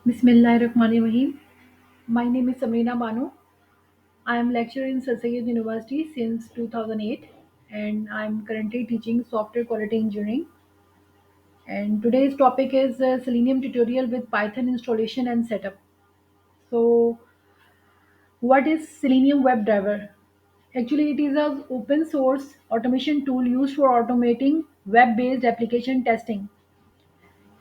Bismillahirrahmanirrahim. My name is Samrina Banu. I am lecturer in Sir Syed University since 2008 and I am currently teaching software quality engineering. And today's topic is Selenium tutorial with Python installation and setup. So, what is Selenium WebDriver? Actually, it is an open source automation tool used for automating web-based application testing.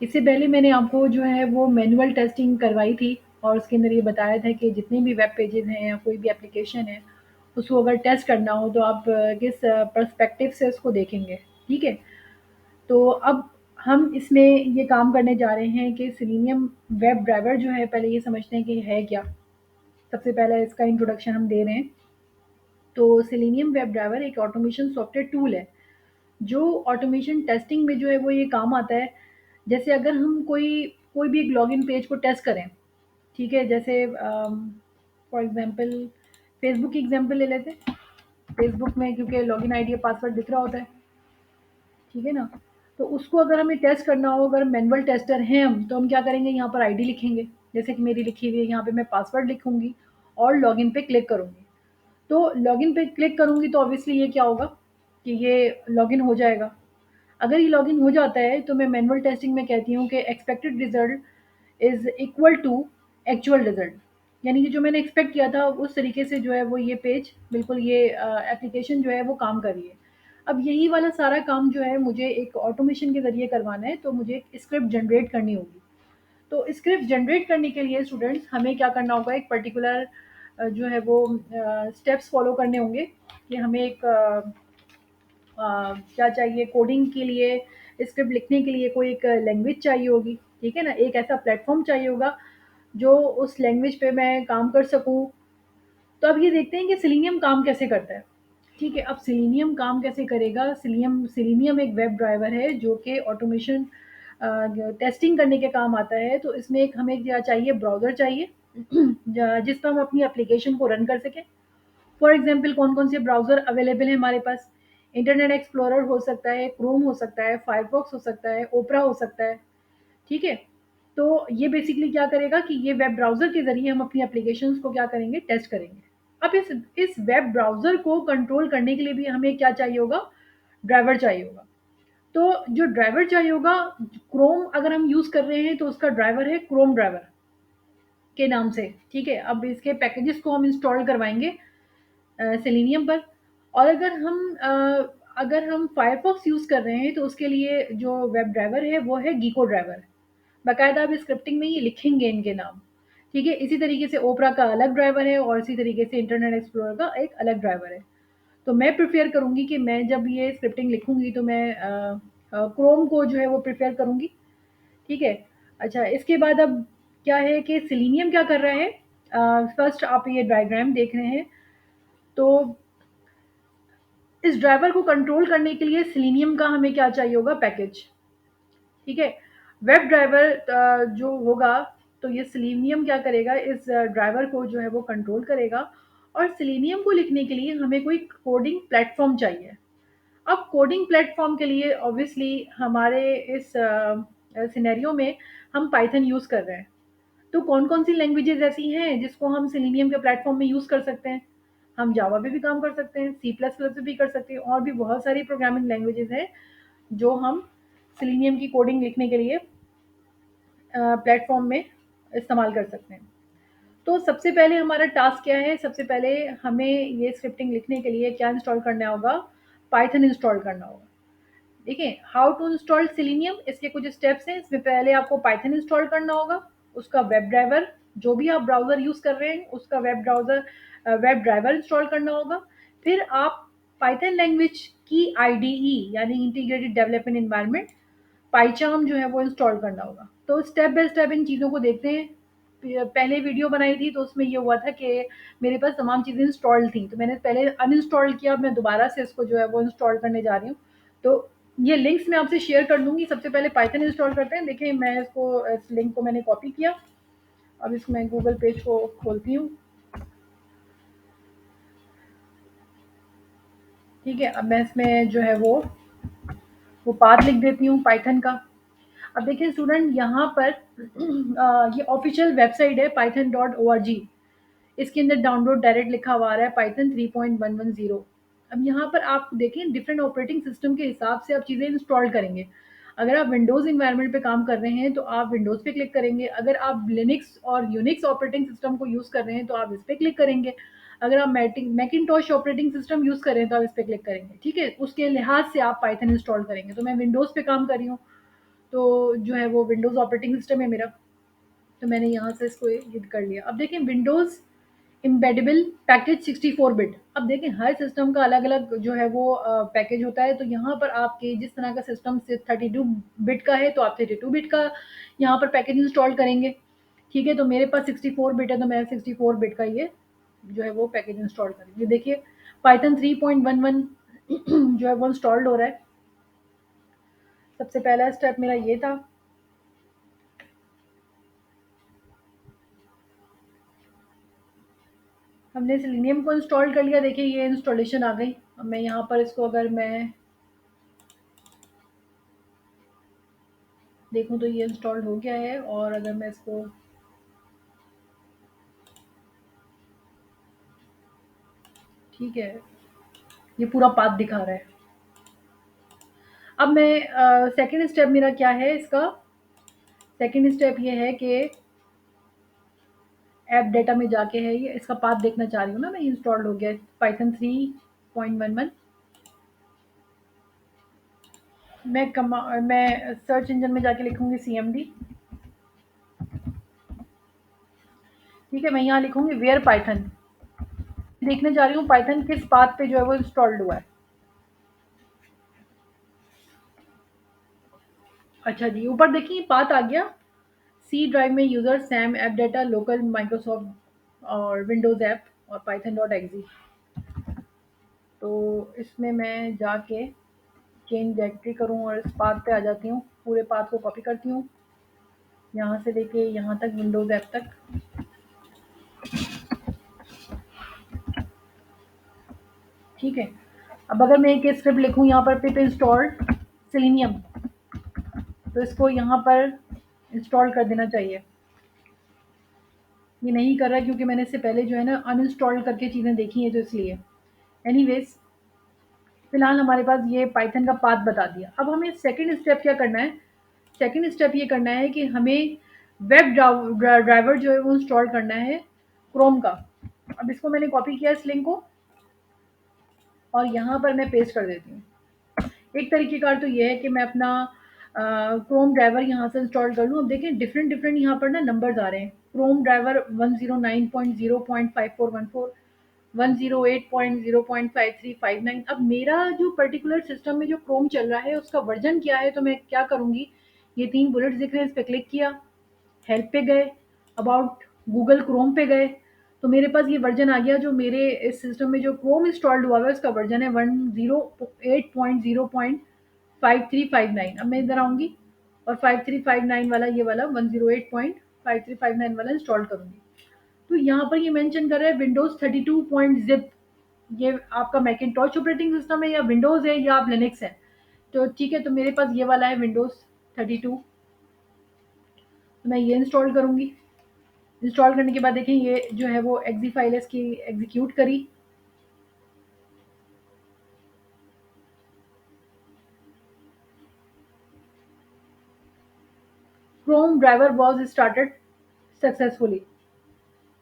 इससे पहले मैंने आपको जो है वो manual testing करवाई थी और उसके अंदर ये बताया था कि जितने भी वेब पेजेस हैं या कोई भी एप्लीकेशन है, उसको अगर टेस्ट करना हो तो आप किस पर्सपेक्टिव से उसको देखेंगे, ठीक है? तो अब हम इसमें ये काम करने जा रहे हैं कि सेलेनियम वेब ड्राइवर जो है, पहले ये समझते हैं कि है क्या? सबसे पहले इसका इंट्रोडक्शन हम दे रहे हैं। तो सेलेनियम वेब ड्राइवर एक ऑटोमेशन सॉफ्टवेयर टूल है, जो ऑटोमेशन टेस्टिंग में जो है वो ये काम आता है। जैसे अगर हम कोई कोई भी एक लॉगिन पेज को टेस्ट करें, ठीक है? जैसे फॉर एग्जांपल फेसबुक की एग्जांपल ले लेते हैं। फेसबुक में क्योंकि लॉगिन आईडी और पासवर्ड दिख रहा होता है, ठीक है ना? तो उसको अगर हमें टेस्ट करना हो, अगर मैनुअल टेस्टर हैं हम, तो हम क्या करेंगे, यहाँ पर आईडी लिखेंगे, जैसे कि मेरी लिखी हुई है, यहाँ पे मैं पासवर्ड लिखूँगी और लॉगिन पे क्लिक करूँगी। तो लॉगिन पे क्लिक करूँगी तो ऑब्वियसली ये क्या होगा कि ये लॉगिन हो जाएगा। अगर ये लॉगिन हो जाता है तो मैं मैनुअल टेस्टिंग में कहती हूँ कि expected result is equal to actual result. यानी कि जो मैंने एक्सपेक्ट किया था उस तरीके से जो है वो ये पेज बिल्कुल ये एप्लीकेशन जो है वो काम कर रही है। अब यही वाला सारा काम जो है मुझे एक ऑटोमेशन के ज़रिए करवाना है, तो मुझे एक स्क्रिप्ट जनरेट करनी होगी। तो स्क्रिप्ट जनरेट करने के लिए स्टूडेंट्स हमें क्या करना होगा, एक पर्टिकुलर जो है वो स्टेप्स फॉलो करने होंगे कि हमें एक क्या चाहिए कोडिंग के लिए, स्क्रिप्ट लिखने के लिए कोई एक लैंग्वेज चाहिए होगी, ठीक है ना? एक ऐसा प्लेटफ़ॉर्म चाहिए होगा, जो उस लैंग्वेज पे मैं काम कर सकूँ। तो अब ये देखते हैं कि सेलेनियम काम कैसे करता है, ठीक है? अब सेलेनियम काम कैसे करेगा, सेलेनियम एक वेब ड्राइवर है जो कि ऑटोमेशन टेस्टिंग करने के काम आता है। तो इसमें एक हमें क्या चाहिए, ब्राउज़र चाहिए जिस पर हम अपनी एप्लीकेशन को रन कर सकें। फॉर एग्जांपल कौन-कौन से ब्राउज़र अवेलेबल हैं हमारे पास? इंटरनेट एक्सप्लोरर हो सकता है, क्रोम हो सकता है, फायरफॉक्स हो सकता है, ओपेरा हो सकता है, ठीक है? तो ये बेसिकली क्या करेगा कि ये वेब ब्राउज़र के ज़रिए हम अपनी एप्लीकेशंस को क्या करेंगे, टेस्ट करेंगे। अब इस वेब ब्राउज़र को कंट्रोल करने के लिए भी हमें क्या चाहिए होगा, ड्राइवर चाहिए होगा। तो जो ड्राइवर चाहिए होगा, क्रोम अगर हम यूज़ कर रहे हैं तो उसका ड्राइवर है क्रोम ड्राइवर के नाम से, ठीक है? अब इसके पैकेजेस को हम इंस्टॉल करवाएँगे सेलेनियम पर। और अगर हम फायरफॉक्स यूज़ कर रहे हैं तो उसके लिए जो वेब ड्राइवर है वो है गीको ड्राइवर। बाकायदा आप स्क्रिप्टिंग में ये लिखेंगे इनके नाम, ठीक है? इसी तरीके से ओपेरा का अलग ड्राइवर है और इसी तरीके से इंटरनेट एक्सप्लोरर का एक अलग ड्राइवर है। तो मैं प्रेफ़र करूँगी कि मैं जब ये स्क्रिप्टिंग लिखूँगी तो मैं क्रोम को जो है वो प्रेफ़र करूँगी, ठीक है? अच्छा, इसके बाद अब क्या है कि सेलेनियम क्या कर रहा है, फर्स्ट आप ये डायग्राम देख रहे हैं। तो इस ड्राइवर को कंट्रोल करने के लिए सेलेनियम का हमें क्या चाहिए होगा, पैकेज, ठीक है? वेब ड्राइवर जो होगा, तो ये सेलेनियम क्या करेगा, इस ड्राइवर को जो है वो कंट्रोल करेगा। और सेलेनियम को लिखने के लिए हमें कोई कोडिंग प्लेटफ़ॉर्म चाहिए। अब कोडिंग प्लेटफ़ॉर्म के लिए ऑब्वियसली हमारे इस सिनेरियो में हम पाइथन यूज़ कर रहे हैं। तो कौन-कौन सी लैंग्वेजेज़ ऐसी हैं जिसको हम सेलेनियम के प्लेटफ़ॉर्म में यूज़ कर सकते हैं? हम जावा पे भी काम कर सकते हैं, सी प्लस प्लस पे भी कर सकते हैं और भी बहुत सारी प्रोग्रामिंग लैंग्वेजेज़ हैं, जो हम सेलेनियम की कोडिंग लिखने के लिए प्लेटफ़ॉर्म में इस्तेमाल कर सकते हैं। तो सबसे पहले हमारा टास्क क्या है? सबसे पहले हमें ये स्क्रिप्टिंग लिखने के लिए क्या इंस्टॉल करना होगा? पाइथन इंस्टॉल करना होगा। देखिए, हाउ टू इंस्टॉल सेलेनियम, इसके कुछ स्टेप्स हैं। इसमें पहले आपको पाइथन इंस्टॉल करना होगा, उसका वेब ड्राइवर, जो भी आप ब्राउज़र यूज़ कर रहे हैं, उसका वेब ड्राइवर इंस्टॉल करना होगा। फिर आप पाइथन लैंग्वेज की आईडीई यानी इंटीग्रेटेड डेवलपमेंट एनवायरनमेंट, पाइचार्म जो है वो इंस्टॉल करना होगा। तो स्टेप बाय स्टेप इन चीज़ों को देखते हैं। पहले वीडियो बनाई थी तो उसमें ये हुआ था कि मेरे पास तमाम चीज़ें इंस्टॉल्ड थी, तो मैंने पहले अनइंस्टॉल किया, अब मैं दोबारा से इसको जो है वो इंस्टॉल करने जा रही हूँ। तो ये लिंक्स मैं आपसे शेयर कर दूँगी। सबसे पहले पाइथन इंस्टॉल करते हैं। देखिए, मैं इस लिंक को मैंने कॉपी किया। अब इसको मैं गूगल पेज को खोलती हूँ, ठीक है? अब मैं इसमें जो है वो पाथ लिख देती हूँ पाइथन का। अब देखिए स्टूडेंट यहाँ पर ये ऑफिशियल वेबसाइट है python.org। इसके अंदर डाउनलोड डायरेक्ट लिखा हुआ आ रहा है पाइथन 3.110। अब यहाँ पर आप देखें डिफरेंट ऑपरेटिंग सिस्टम के हिसाब से आप चीज़ें इंस्टॉल करेंगे। अगर आप विंडोज़ इन्वायरमेंट पे काम कर रहे हैं तो आप विंडोज़ पे क्लिक करेंगे। अगर आप लिनक्स और यूनिक्स ऑपरेटिंग सिस्टम को यूज़ कर रहे हैं तो आप इस पे क्लिक करेंगे। अगर आप मैकिन्टॉश ऑपरेटिंग सिस्टम यूज़ कर रहे हैं तो आप इस पे क्लिक करेंगे। ठीक है, उसके लिहाज से आप पाइथन इंस्टॉल करेंगे। तो मैं विंडोज़ पे काम कर रही हूँ, तो जो है वो विंडोज़ ऑपरेटिंग सिस्टम है मेरा। तो मैंने यहाँ से इसको ये कर लिया। अब देखें विंडोज़ एम्बेडेबल पैकेज 64 बिट। अब देखें हर सिस्टम का अलग-अलग जो है वो पैकेज होता है। तो यहाँ पर आपके जिस तरह का सिस्टम से 32 बिट का है तो आप 32 बिट का यहाँ पर पैकेज इंस्टॉल करेंगे। ठीक है, तो मेरे पास 64 बिट है तो मैं 64 बिट का ये जो है वो पैकेज इंस्टॉल करेंगे। देखिए पाइथन 3.11 जो है वो इंस्टॉल्ड हो रहा है। सबसे पहला स्टेप मेरा ये था। हमने सेलेनियम को इंस्टॉल कर लिया। देखिए ये इंस्टॉलेशन आ गई। अब मैं यहाँ पर इसको अगर मैं देखूँ तो ये इंस्टॉल्ड हो गया है। और अगर मैं इसको ठीक है, ये पूरा पाथ दिखा रहा है। अब मैं सेकंड स्टेप मेरा क्या है इसका? सेकंड स्टेप ये है कि ऐप डेटा में जाके है ये इसका पाथ देखना चाह रही हूँ ना मैं, इंस्टॉल्ड हो गया है पाइथन 3.11। मैं सर्च इंजन में जाके लिखूँगी सीएमडी। ठीक है, मैं यहाँ लिखूँगी वेयर पाइथन। देखना चाह रही हूँ पाइथन किस पाथ पे जो है वो इंस्टॉल्ड हुआ है। अच्छा जी, ऊपर देखिए पाथ आ गया। सी ड्राइव में user Sam app data local Microsoft और विंडोज़ ऐप और पाइथन डॉट एक्जी। तो इसमें मैं जाके चेंज डायरेक्टरी करूँ और इस पाथ पे आ जाती हूँ। पूरे पाथ को कॉपी करती हूँ, यहाँ से लेके यहाँ तक विंडोज़ ऐप तक। ठीक है, अब अगर मैं एक स्क्रिप्ट लिखूँ यहाँ पर पिप इंस्टॉल सेलेनियम, तो इसको यहाँ पर इंस्टॉल कर देना चाहिए। ये नहीं कर रहा है क्योंकि मैंने इससे पहले जो है ना अनइंस्टॉल करके चीज़ें देखी हैं तो इसलिए। एनीवेज़ फिलहाल हमारे पास ये पाइथन का पाथ बता दिया। अब हमें सेकंड स्टेप क्या करना है? सेकंड स्टेप ये करना है कि हमें वेब ड्राइवर जो है वो इंस्टॉल करना है क्रोम का। अब इसको मैंने कॉपी किया इस लिंक को और यहाँ पर मैं पेस्ट कर देती हूँ। एक तरीक़ेकार तो ये है कि मैं अपना क्रोम ड्राइवर यहाँ से इंस्टॉल कर लूँ। अब देखें डिफरेंट यहाँ पर ना नंबर्स आ रहे हैं। Chrome driver 109.0.5414, 108.0.5359। अब मेरा जो पर्टिकुलर सिस्टम में जो क्रोम चल रहा है उसका वर्जन क्या है? तो मैं क्या करूँगी, ये 3 बुलेट्स दिख रहे हैं, इस पे क्लिक किया, हेल्प पे गए, अबाउट गूगल क्रोम पे गए, तो मेरे पास ये वर्जन आ गया। जो मेरे इस सिस्टम में जो क्रोम इंस्टॉल्ड हुआ है उसका वर्जन है 108.0.5359। अब मैं इधर आऊँगी और 5359 वाला ये वाला 108.5359 वाला इंस्टॉल करूँगी। तो यहाँ पर ये मेंशन कर रहा है विंडोज़ 32.zip। ये आपका मैकिन्टॉश ऑपरेटिंग सिस्टम है या विंडोज़ है या आप लिनक्स है? तो ठीक है, तो मेरे पास ये वाला है विंडोज़ 32। तो मैं ये इंस्टॉल करूँगी। इंस्टॉल करने के बाद देखें ये जो है वो एक्जी फाइल है इसकी एग्जीक्यूट करी। Chrome driver was started successfully.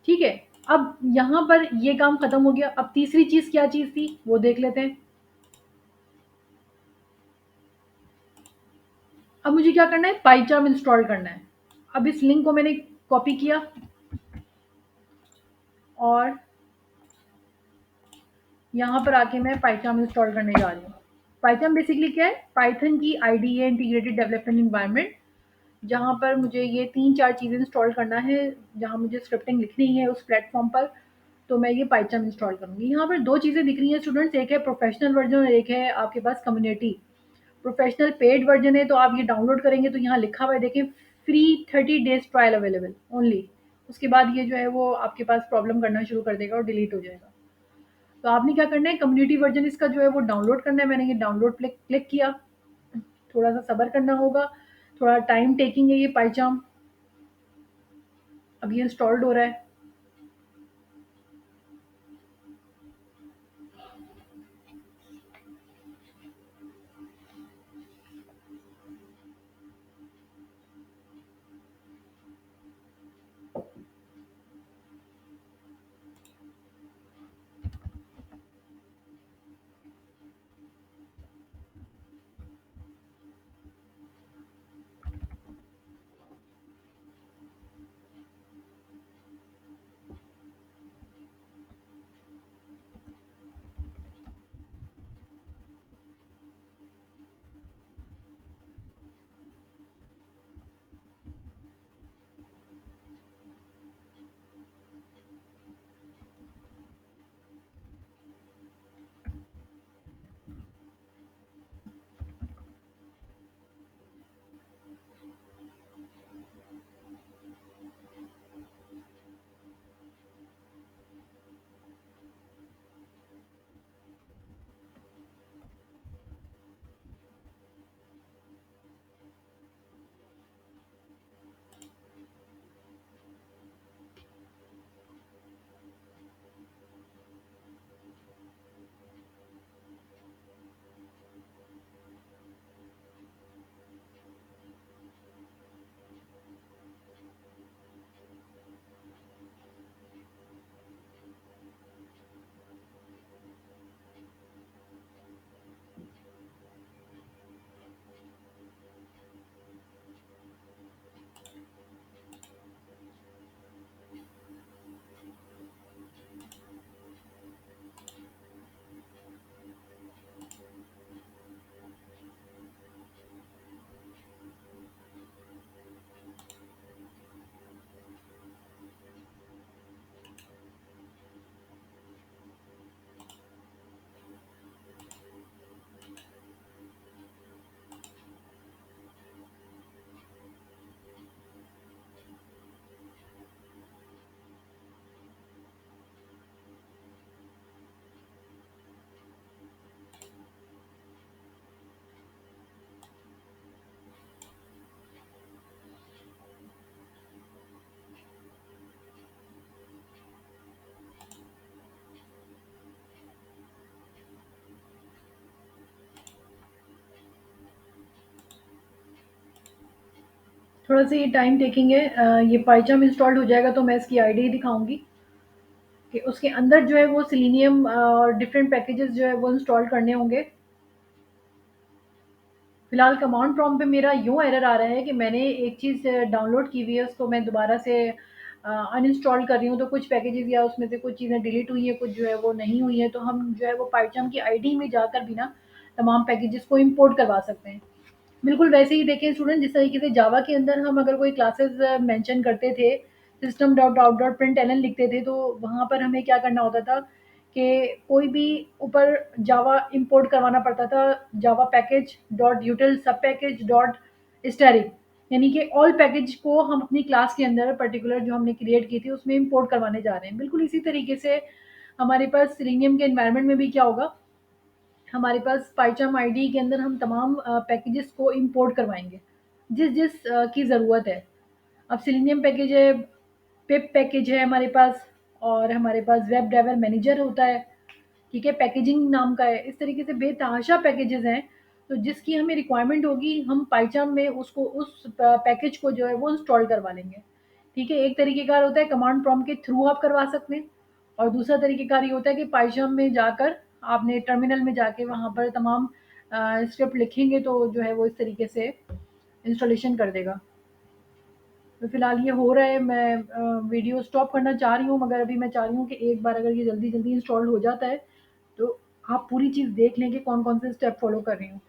ठीक है, अब यहाँ पर ये काम खत्म हो गया। अब तीसरी चीज़ क्या चीज़ थी वो देख लेते हैं। अब मुझे क्या करना है, पाइचार्म इंस्टॉल करना है। अब इस लिंक को मैंने कॉपी किया और यहाँ पर आके मैं पाइथन इंस्टॉल करने जा रही हूँ। पाइथन बेसिकली क्या है? पाइथन की आईडीए इंटीग्रेटेड डेवलपमेंट एनवायरनमेंट, जहाँ पर मुझे ये 3-4 चीज़ें इंस्टॉल करना है, जहाँ मुझे स्क्रिप्टिंग लिखनी है उस प्लेटफ़ॉर्म पर, तो मैं ये पाइथन इंस्टॉल करूँगी। यहाँ पर 2 चीज़ें दिख रही हैं स्टूडेंट्स, एक है प्रोफेशनल वर्ज़न और एक है आपके पास कम्युनिटी। प्रोफेशनल पेड वर्ज़न है तो आप ये डाउनलोड करेंगे तो यहाँ लिखा हुआ है देखें free 30 days trial available only. उसके बाद ये जो है वो आपके पास प्रॉब्लम करना शुरू कर देगा और डिलीट हो जाएगा। तो आपने क्या करना है, कम्युनिटी वर्ज़न इसका जो है वो डाउनलोड करना है। मैंने ये डाउनलोड क्लिक क्लिक किया। थोड़ा-सा सब्र करना होगा, थोड़ा टाइम टेकिंग है ये पाइचाम। अभी इंस्टॉल्ड हो रहा है। थोड़ा सा ये टाइम टेकिंग है। ये पाइचाम इंस्टॉल्ड हो जाएगा तो मैं इसकी आईडी दिखाऊंगी कि उसके अंदर जो है वो सिलीनियम और डिफरेंट पैकेजेस जो है वो इंस्टॉल करने होंगे। फिलहाल कमांड प्रॉम्प्ट पे मेरा यूँ एरर आ रहा है कि मैंने एक चीज़ डाउनलोड की हुई है, उसको मैं दोबारा से अनइंस्टॉल कर रही हूँ, तो कुछ पैकेजेस या उसमें से कुछ चीज़ें डिलीट हुई हैं, कुछ जो है वो नहीं हुई हैं, तो हम जो है वो पाइचाम की आईडी में जाकर भी ना तमाम पैकेजेस को इंपोर्ट करवा सकते हैं। बिल्कुल वैसे ही देखें स्टूडेंट, जिस तरीके से जावा के अंदर हम अगर कोई क्लासेस मेंशन करते थे, system dot out dot print L N लिखते थे, तो वहाँ पर हमें क्या करना होता था कि कोई भी ऊपर जावा इंपोर्ट करवाना पड़ता था, जावा पैकेज डॉट यूटिल सब पैकेज डॉट स्टेरिक, यानी कि ऑल पैकेज को हम अपनी क्लास के अंदर पर्टिकुलर जो हमने क्रिएट की थी उसमें इंपोर्ट करवाने जा रहे हैं। बिल्कुल इसी तरीके से हमारे पास सिलेनियम के एनवायरनमेंट में भी क्या होगा, हमारे पास पाइचाम आईडी के अंदर हम तमाम पैकेजेस को इंपोर्ट करवाएंगे जिस जिस की ज़रूरत है। अब सिलेनियम पैकेज है, पिप पैकेज है हमारे पास, और हमारे पास वेब ड्राइवर मैनेजर होता है, ठीक है, पैकेजिंग नाम का है। इस तरीके से बेतहाशा पैकेजेस हैं, तो जिसकी हमें रिक्वायरमेंट होगी हम पाइचाम में उसको उस पैकेज को जो है वो इंस्टॉल करवा लेंगे। ठीक है, एक तरीकेकार होता है कमांड प्रॉम्प्ट के थ्रू आप करवा सकते हैं, और दूसरा तरीकेकार ये होता है कि पाइचाम में जाकर आपने टर्मिनल में जाके वहाँ पर तमाम स्क्रिप्ट लिखेंगे तो जो है वो इस तरीके से इंस्टॉलेशन कर देगा। तो फिलहाल ये हो रहा है। मैं वीडियो स्टॉप करना चाह रही हूँ, मगर अभी मैं चाह रही हूँ कि एक बार अगर ये जल्दी जल्दी इंस्टॉल हो जाता है तो आप पूरी चीज़ देख लें कि कौन कौन से स्टेप फॉलो कर रही हूँ।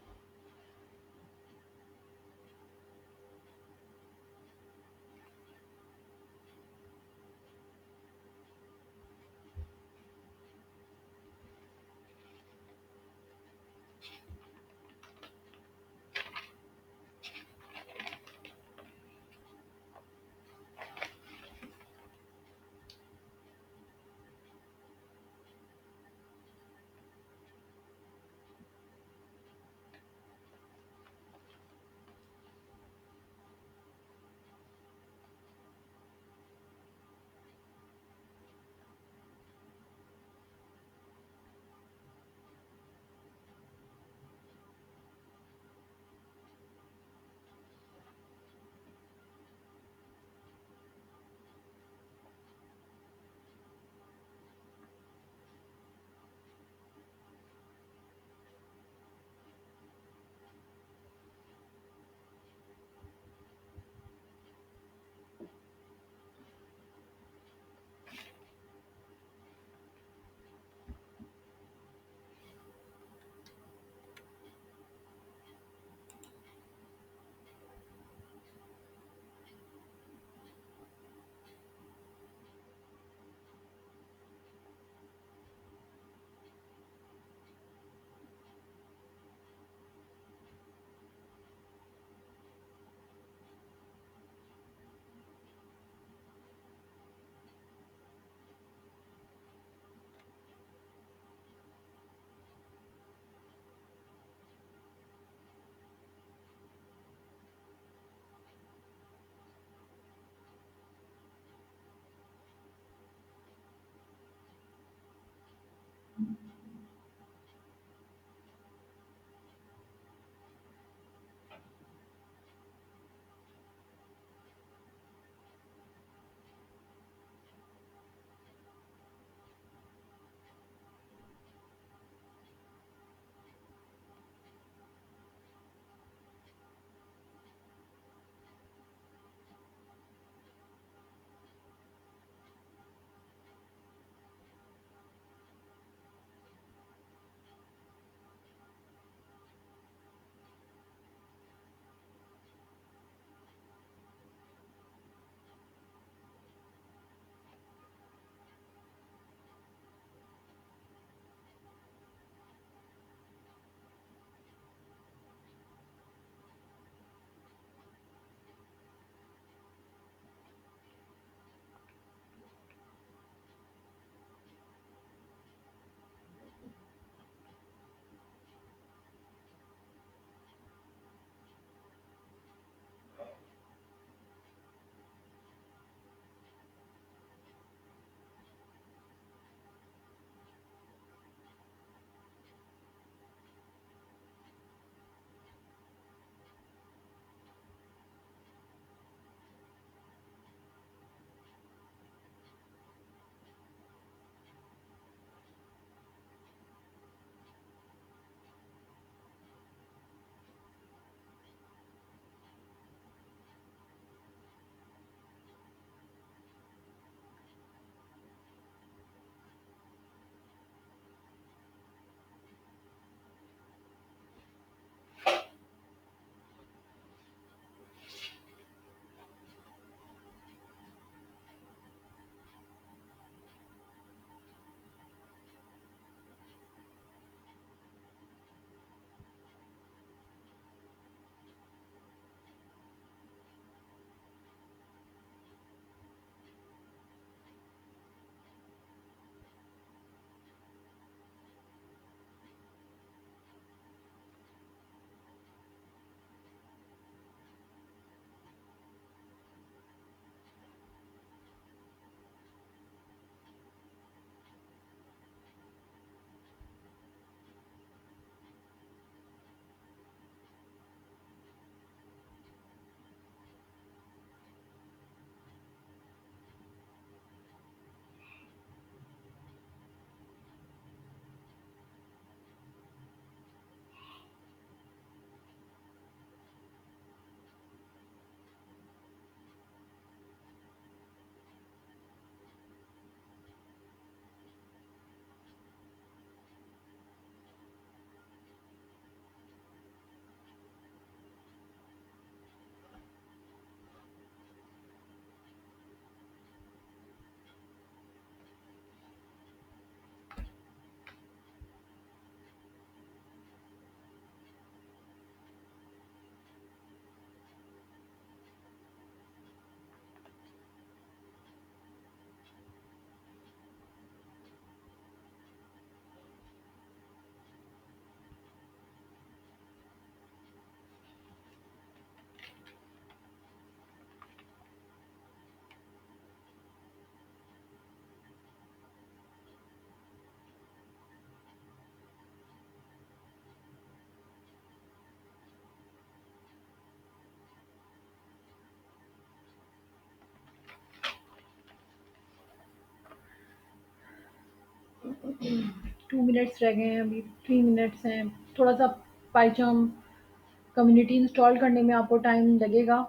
2 मिनट्स रह गए हैं, अभी 3 मिनट्स हैं। थोड़ा-सा पाइथन कम्युनिटी इंस्टॉल करने में आपको टाइम लगेगा।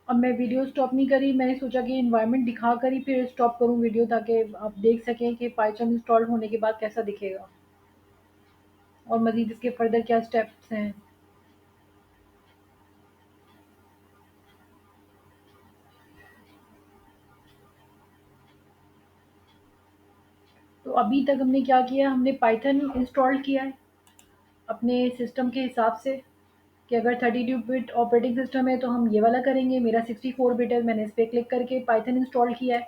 अब मैं वीडियो स्टॉप नहीं करी, मैंने सोचा कि एनवायरनमेंट दिखा कर ही फिर स्टॉप करूँ वीडियो, ताकि आप देख सकें कि पाइथन इंस्टॉल होने के बाद कैसा दिखेगा और मज़ीद इसके फर्दर क्या स्टेप्स हैं। तो अभी तक हमने क्या किया, हमने पाइथन इंस्टॉल किया है अपने सिस्टम के हिसाब से, कि अगर 32 बिट ऑपरेटिंग सिस्टम है तो हम ये वाला करेंगे। मेरा 64 बिट है, मैंने इस पे क्लिक करके पाइथन इंस्टॉल किया है।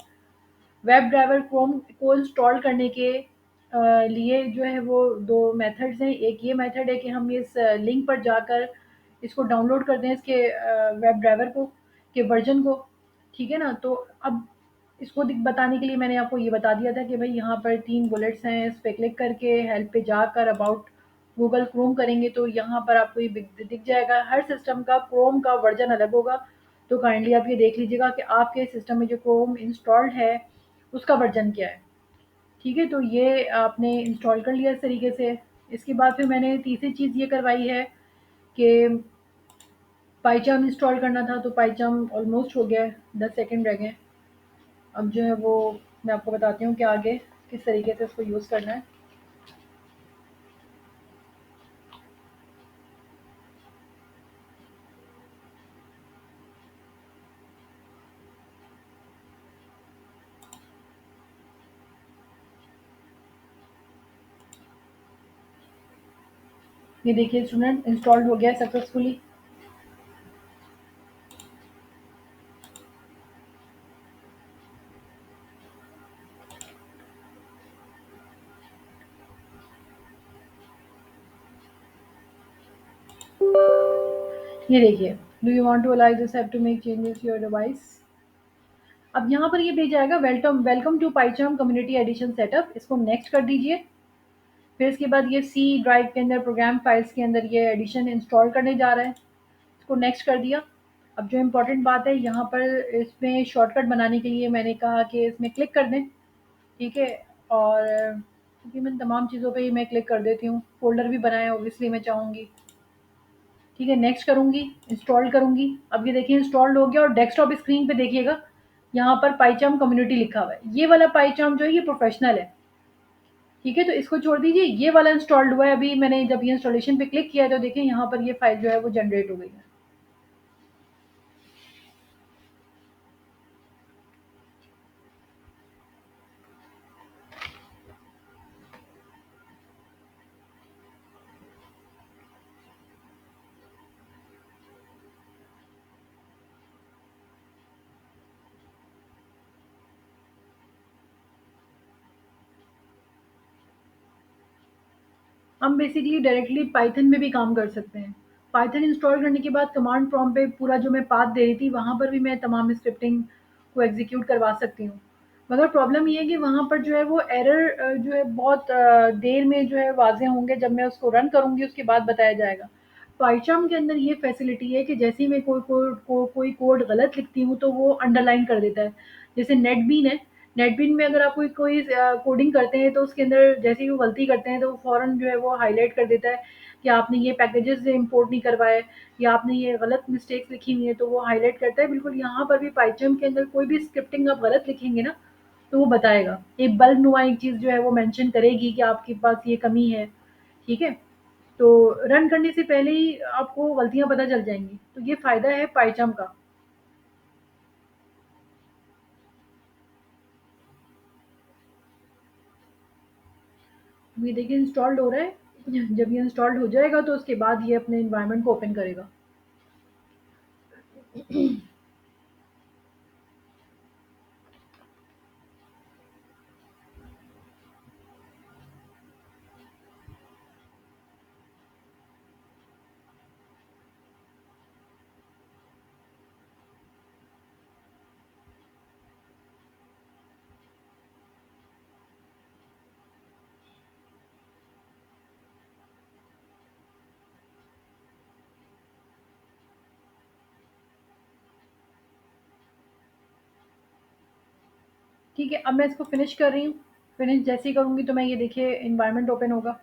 वेब ड्राइवर क्रोम को इंस्टॉल करने के लिए जो है वो 2 मेथड्स हैं। एक ये मेथड है कि हम इस लिंक पर जाकर इसको डाउनलोड कर दें, इसके वेब ड्राइवर को, के वर्ज़न को, ठीक है ना? तो अब इसको दिक बताने के लिए मैंने आपको ये बता दिया था कि भई यहाँ पर 3 बुलेट्स हैं, इस पे क्लिक करके हेल्प पे जाकर अबाउट गूगल क्रोम करेंगे तो यहाँ पर आपको ये दिख जाएगा। हर सिस्टम का क्रोम का वर्ज़न अलग होगा, तो काइंडली आप ये देख लीजिएगा कि आपके सिस्टम में जो क्रोम इंस्टॉल्ड है उसका वर्ज़न क्या है। ठीक है? तो ये आपने इंस्टॉल कर लिया इस तरीके से। इसके बाद फिर मैंने तीसरी चीज़ ये करवाई है कि पाइचार्म इंस्टॉल करना था, तो पाइचार्म ऑलमोस्ट हो गया है, 10 सेकंड रह गए हैं। अब जो है वो मैं आपको बताती हूँ कि आगे किस तरीके से इसको यूज़ करना है। ये देखिए स्टूडेंट, इंस्टॉल्ड हो गया है सक्सेसफुली। ये देखिए, do you want to allow this app to make changes your device. अब यहाँ पर ये पेज आएगा, welcome welcome to PyCharm community edition setup, इसको नेक्स्ट कर दीजिए। फिर इसके बाद ये सी ड्राइव के अंदर प्रोग्राम फाइल्स के अंदर ये एडिशन इंस्टॉल करने जा रहा है, इसको नेक्स्ट कर दिया। अब जो इम्पोर्टेंट बात है यहाँ पर, इसमें शॉर्टकट बनाने के लिए मैंने कहा कि इसमें क्लिक कर दें, ठीक है? और तकरीबन तमाम चीज़ों पे ही मैं क्लिक कर देती हूँ, फ़ोल्डर भी बनाएँ ऑब्वियसली मैं चाहूँगी। ठीक है, नेक्स्ट करूँगी, इंस्टॉल करूँगी। अब ये देखिए इंस्टॉल्ड हो गया और डेस्कटॉप स्क्रीन पे देखिएगा यहाँ पर पाइचार्म कम्युनिटी लिखा हुआ है। ये वाला पाइचार्म जो है ये प्रोफ़ेशनल है, ठीक है? तो इसको छोड़ दीजिए, ये वाला इंस्टॉल्ड हुआ है अभी, मैंने जब ये इंस्टॉलेशन पे क्लिक किया है तो देखिए यहाँ पर ये फ़ाइल जो है वो जनरेट हो गई है। हम बेसिकली डायरेक्टली पाइथन में भी काम कर सकते हैं। पाइथन इंस्टॉल करने के बाद कमांड प्रॉम्प्ट पे पूरा जो मैं पाथ दे रही थी, वहाँ पर भी मैं तमाम स्क्रिप्टिंग को एग्ज़ीक्यूट करवा सकती हूँ। मगर प्रॉब्लम ये है कि वहाँ पर जो है वो एरर जो है बहुत देर में जो है वाज़िह होंगे, जब मैं उसको रन करूँगी उसके बाद बताया जाएगा। पाइचार्म के अंदर ये फैसिलिटी है कि जैसे ही मैं कोई कोड गलत लिखती हूँ तो वो अंडरलाइन कर देता है। जैसे नेटबीन है, नेटबीन में अगर आप कोई कोई कोडिंग करते हैं तो उसके अंदर जैसे ही वो गलती करते हैं तो वो फ़ौरन जो है वो हाइलाइट कर देता है कि आपने ये पैकेजेज़ इम्पोर्ट नहीं करवाए या आपने ये गलत मिस्टेक्स लिखी हुई हैं, तो वो हाइलाइट करता है। बिल्कुल यहाँ पर भी पाइचार्म के अंदर कोई भी स्क्रिप्टिंग आप गलत लिखेंगे ना, तो वो बताएगा। एक बल्ब नुमा एक चीज़ जो है वो मेंशन करेगी कि आपके पास ये कमी है, ठीक है? तो रन करने से पहले ही आपको गलतियाँ पता चल जाएँगी। तो ये फ़ायदा है पाइचार्म का। ये देखिए इंस्टॉल्ड हो रहा है। जब ये इंस्टॉल्ड हो जाएगा तो उसके बाद ये अपने एनवायरनमेंट को ओपन करेगा। ठीक है, अब मैं इसको फिनिश कर रही हूँ। फिनिश जैसे ही करूँगी तो मैं ये देखिए एनवायरनमेंट ओपन होगा।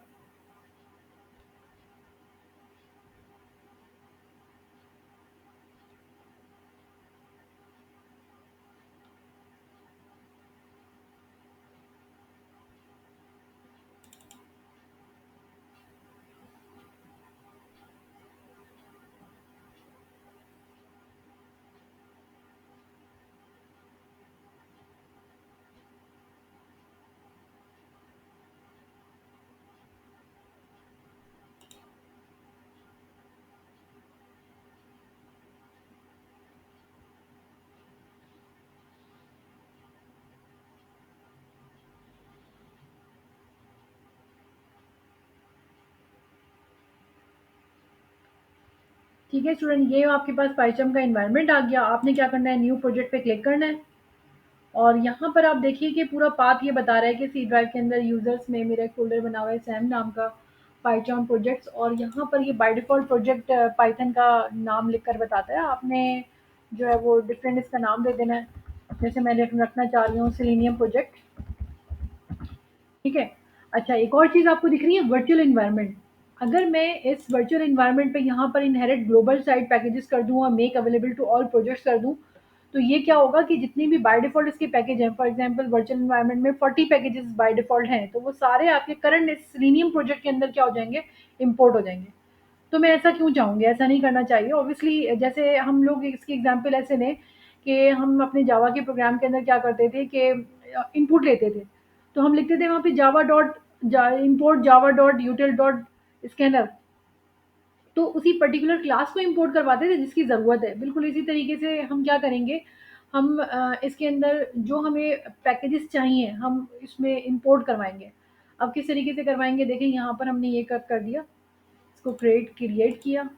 ठीक है स्टूडेंट, ये आपके पास पाइथन का एनवायरनमेंट आ गया। आपने क्या करना है, न्यू प्रोजेक्ट पे क्लिक करना है और यहाँ पर आप देखिए कि पूरा पाथ ये बता रहा है कि सी ड्राइव के अंदर यूजर्स में मेरा एक फ़ोल्डर बना हुआ है सैम नाम का, पाइथन प्रोजेक्ट्स, और यहाँ पर ये बाय डिफ़ॉल्ट प्रोजेक्ट पाइथन का नाम लिखकर बताता है। आपने जो है वो डिफरेंट इसका नाम दे देना है। जैसे मैं रखना चाह रही हूँ सेलेनियम प्रोजेक्ट, ठीक है? अच्छा, एक और चीज़ आपको दिख रही है वर्चुअल एनवायरनमेंट। अगर मैं इस वर्चुअल एनवायरनमेंट पे यहाँ पर इनहेरिट ग्लोबल साइट पैकेजेस कर दूँ और make available to all projects कर दूँ, तो ये क्या होगा कि जितनी भी बाय डिफ़ॉल्ट इसके पैकेज हैं, फॉर एग्ज़ाम्पल वर्चुअल एनवायरनमेंट में 40 पैकेजेस बाय डिफ़ॉल्ट हैं, तो वो सारे आपके करंट इस सेलेनियम प्रोजेक्ट के अंदर क्या हो जाएँगे, इम्पोर्ट हो जाएँगे। तो मैं ऐसा क्यों चाहूँगी? ऐसा नहीं करना चाहिए। ऑब्वियसली जैसे हम लोग इसकी एग्ज़ाम्पल ऐसे लें कि हम अपने जावा के प्रोग्राम के अंदर क्या करते थे कि इनपुट लेते थे। तो हम लिखते थे वहाँ पे जावा डॉट जा import Java dot यूटिल dot scanner, तो उसी पर्टिकुलर क्लास को इम्पोर्ट करवाते थे जिसकी ज़रूरत है। बिल्कुल इसी तरीके से हम क्या करेंगे, हम इसके अंदर जो हमें पैकेजेस चाहिए, हम इसमें इम्पोर्ट करवाएँगे। अब किस तरीके से करवाएँगे, देखिए यहाँ पर हमने ये कर दिया, इसको क्रिएट किया।